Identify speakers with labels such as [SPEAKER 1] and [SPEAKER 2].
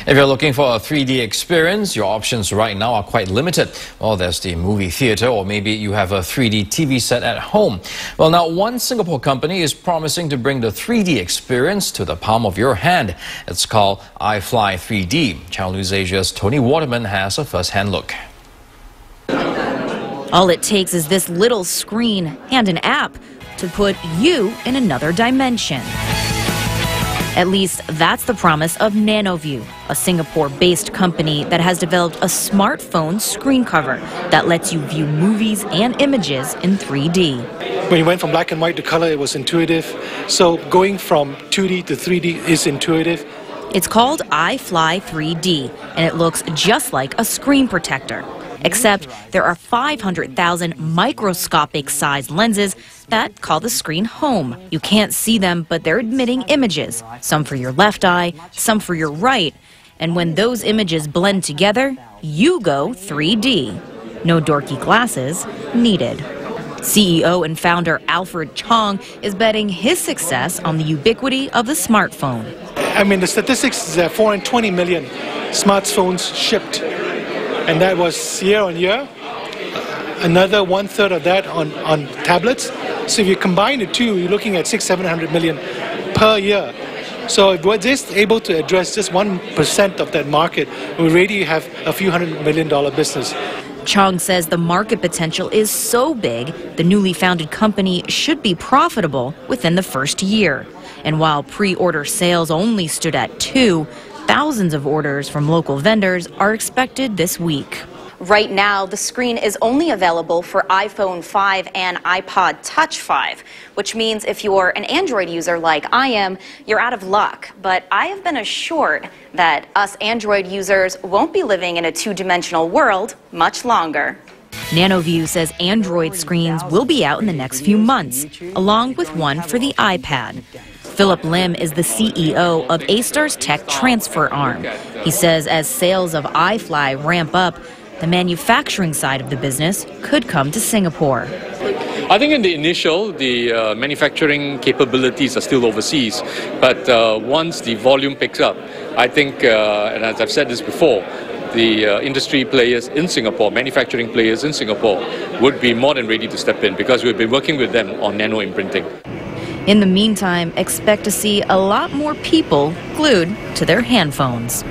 [SPEAKER 1] If you're looking for a 3D experience, your options right now are quite limited. Well, there's the movie theater, or maybe you have a 3D TV set at home. Well, now one Singapore company is promising to bring the 3D experience to the palm of your hand. It's called EyeFly3D. Channel News Asia's Tony Waterman has a first-hand look.
[SPEAKER 2] All it takes is this little screen and an app to put you in another dimension. At least that's the promise of NanoView, a Singapore-based company that has developed a smartphone screen cover that lets you view movies and images in 3D.
[SPEAKER 3] When you went from black and white to color, it was intuitive. So going from 2D to 3D is intuitive.
[SPEAKER 2] It's called EyeFly3D, and it looks just like a screen protector. Except there are 500,000 microscopic-sized lenses that call the screen home. You can't see them, but they're emitting images, some for your left eye, some for your right. And when those images blend together, you go 3D. No dorky glasses needed. CEO and founder Alfred Chong is betting his success on the ubiquity of the smartphone.
[SPEAKER 3] I mean, the statistics is that 420 million smartphones shipped. And that was year on year. Another 1/3 of that on tablets. So if you combine the two, you're looking at 600-700 million per year. So if we're just able to address just 1% of that market, we already have a few $100 million business.
[SPEAKER 2] Chong says the market potential is so big, the newly founded company should be profitable within the first year. And while pre-order sales only stood at 2, thousands of orders from local vendors are expected this week.
[SPEAKER 4] Right now, the screen is only available for iPhone 5 and iPod Touch 5, which means if you're an Android user like I am, you're out of luck. But I have been assured that us Android users won't be living in a two-dimensional world much longer.
[SPEAKER 2] NanoView says Android screens will be out in the next few months, along with one for the iPad. Philip Lim is the CEO of A-Star's tech transfer arm. He says as sales of EyeFly ramp up, the manufacturing side of the business could come to Singapore.
[SPEAKER 5] I think in the initial, the manufacturing capabilities are still overseas. But once the volume picks up, I think, and as I've said this before, the industry players in Singapore, manufacturing players in Singapore, would be more than ready to step in because we've been working with them on nano imprinting.
[SPEAKER 2] In the meantime, expect to see a lot more people glued to their handphones.